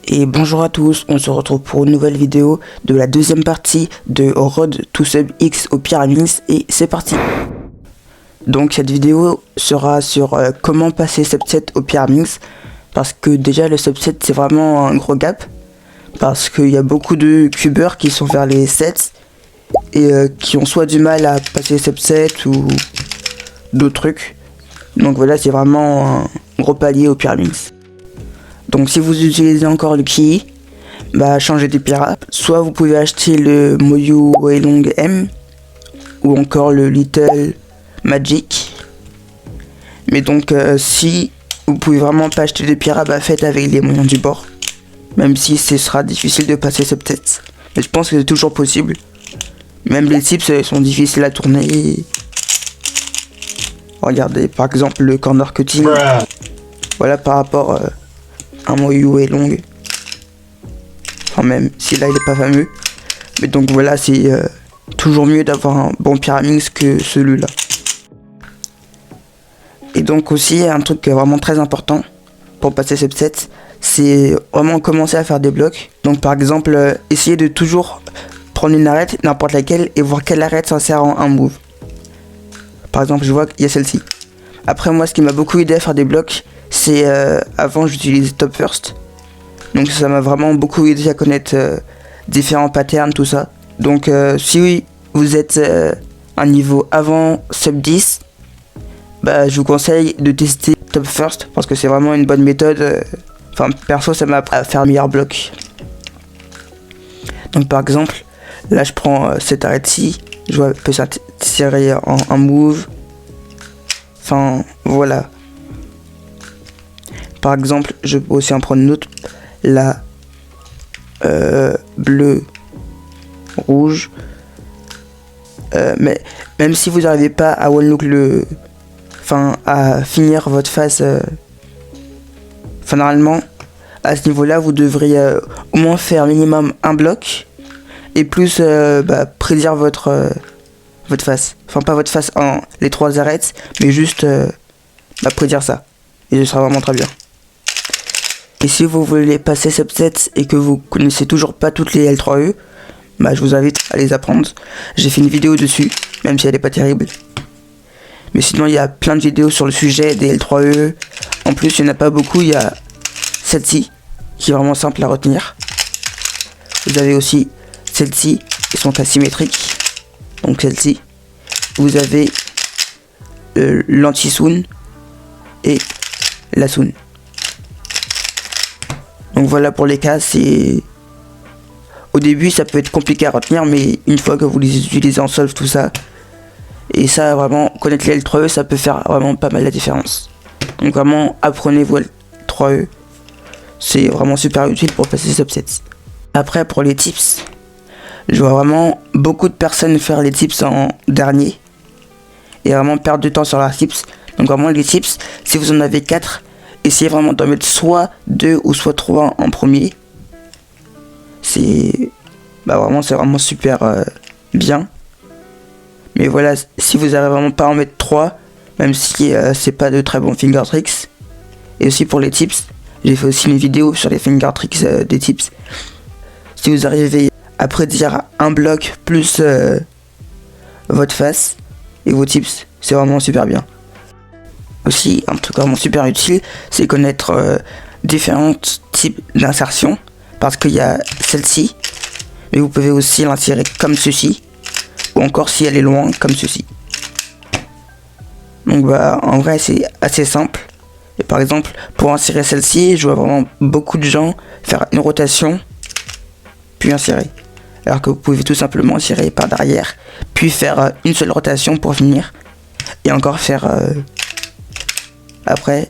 Et bonjour à tous, on se retrouve pour une nouvelle vidéo de la deuxième partie de Road to Sub X au Pyraminx et c'est parti. Donc cette vidéo sera sur comment passer Sub 7 au Pyraminx, parce que déjà le Sub 7 c'est vraiment un gros gap, parce qu'il y a beaucoup de cubeurs qui sont vers les 7 et qui ont soit du mal à passer Sub 7 ou d'autres trucs. Donc voilà, c'est vraiment un gros palier au Pyraminx. Donc si vous utilisez encore le Ki, bah changez des pirates. Soit vous pouvez acheter le Moyu Weilong M ou encore le Little Magic. Mais donc si vous pouvez vraiment pas acheter de pirates, bah faites avec les moyens du bord. Même si ce sera difficile de passer ce tête. Mais je pense que c'est toujours possible. Même les tips sont difficiles à tourner. Regardez par exemple le corner cutting. Voilà par rapport un Moyu Weilong. Enfin même si là il est pas fameux. Mais donc voilà, c'est toujours mieux d'avoir un bon Pyraminx que celui-là. Et donc aussi un truc vraiment très important pour passer Sub 7, c'est vraiment commencer à faire des blocs. Donc par exemple essayez de toujours prendre une arête, n'importe laquelle, et voir quelle arête s'insère en un move. Par exemple je vois qu'il y a celle-ci. Après moi ce qui m'a beaucoup aidé à faire des blocs, c'est avant j'utilisais Top First. Donc ça m'a vraiment beaucoup aidé à connaître différents patterns, tout ça. Donc si vous êtes un niveau avant Sub 10, bah je vous conseille de tester Top First parce que c'est vraiment une bonne méthode. Enfin perso ça m'a appris à faire un meilleur bloc. Donc par exemple, là je prends cette arête-ci, je vois peut s'insérer en un move. Enfin voilà. Par exemple, je peux aussi en prendre une autre, la bleu, rouge. Mais même si vous n'arrivez pas à one look à finir votre phase, normalement, à ce niveau-là, vous devriez au moins faire minimum un bloc et plus prédire votre face. Enfin, pas votre face en les 3 arêtes, mais juste prédire ça. Et ce sera vraiment très bien. Et si vous voulez passer Sub 7 et que vous connaissez toujours pas toutes les L3E, bah je vous invite à les apprendre. J'ai fait une vidéo dessus, même si elle est pas terrible. Mais sinon il y a plein de vidéos sur le sujet des L3E. En plus il n'y en a pas beaucoup, il y a celle-ci qui est vraiment simple à retenir. Vous avez aussi celle-ci qui sont asymétriques. Donc celle-ci. Vous avez l'anti-soon et la soon. Donc voilà pour les cas, c'est... Au début ça peut être compliqué à retenir, mais une fois que vous les utilisez en solve tout ça, et ça vraiment, connaître les L3E ça peut faire vraiment pas mal la différence. Donc vraiment apprenez vos L3E, c'est vraiment super utile pour passer Sub 7. Après pour les tips, je vois vraiment beaucoup de personnes faire les tips en dernier, et vraiment perdre du temps sur leurs tips. Donc vraiment les tips, si vous en avez 4, essayez vraiment d'en mettre soit 2 ou soit 3 en premier. C'est vraiment super bien. Mais voilà, si vous n'arrivez vraiment pas à en mettre 3, même si c'est pas de très bons finger tricks. Et aussi pour les tips, j'ai fait aussi une vidéo sur les finger tricks des tips. Si vous arrivez à prédire un bloc plus votre face et vos tips, c'est vraiment super bien. Aussi, un truc vraiment super utile, c'est connaître différents types d'insertion. Parce qu'il y a celle-ci, mais vous pouvez aussi l'insérer comme ceci. Ou encore si elle est loin, comme ceci. Donc en vrai c'est assez simple. Et par exemple, pour insérer celle-ci, je vois vraiment beaucoup de gens faire une rotation, puis insérer. Alors que vous pouvez tout simplement insérer par derrière, puis faire une seule rotation pour finir. Et encore faire... Après,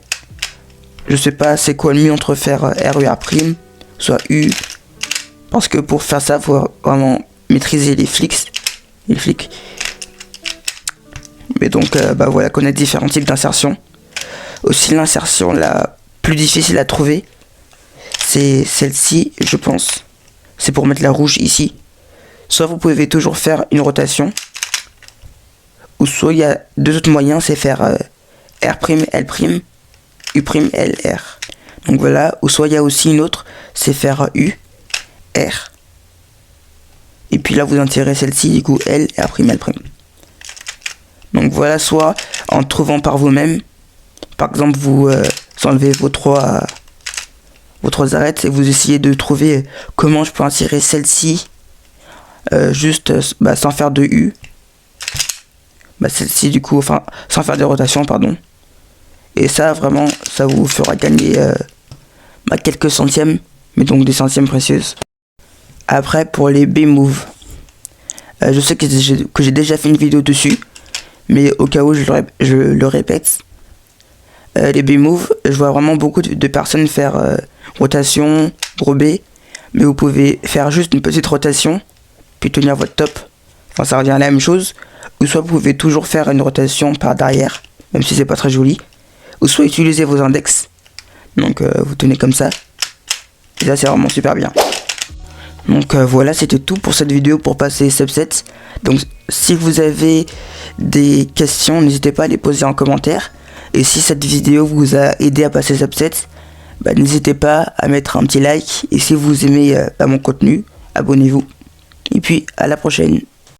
je sais pas c'est quoi le mieux entre faire R ou R', soit U. Parce que pour faire ça, faut vraiment maîtriser les flicks. Mais donc, voilà, connaître différents types d'insertion. Aussi, l'insertion la plus difficile à trouver, c'est celle-ci, je pense. C'est pour mettre la rouge ici. Soit vous pouvez toujours faire une rotation, ou soit il y a deux autres moyens, c'est faire R', L', U', L, R. Donc voilà, ou soit il y a aussi une autre, c'est faire U, R. Et puis là vous intégrez celle-ci, du coup L et après L'. Donc voilà, soit en trouvant par vous-même, par exemple vous enlevez vos trois arêtes et vous essayez de trouver comment je peux insérer celle-ci juste sans faire de U. Celle-ci du coup, enfin sans faire de rotation, pardon. Et ça vraiment, ça vous fera gagner quelques centièmes, mais donc des centièmes précieuses. Après pour les B-Move, je sais que j'ai déjà fait une vidéo dessus, mais au cas où je le répète. Les B-Move, je vois vraiment beaucoup de personnes faire rotation, gros B, mais vous pouvez faire juste une petite rotation, puis tenir votre top, enfin ça revient à la même chose, ou soit vous pouvez toujours faire une rotation par derrière, même si c'est pas très joli, ou soit utiliser vos index, donc vous tenez comme ça, et ça c'est vraiment super bien. Donc voilà, c'était tout pour cette vidéo pour passer subset. Donc si vous avez des questions, n'hésitez pas à les poser en commentaire. Et si cette vidéo vous a aidé à passer subset, n'hésitez pas à mettre un petit like. Et si vous aimez mon contenu, abonnez-vous. Et puis à la prochaine.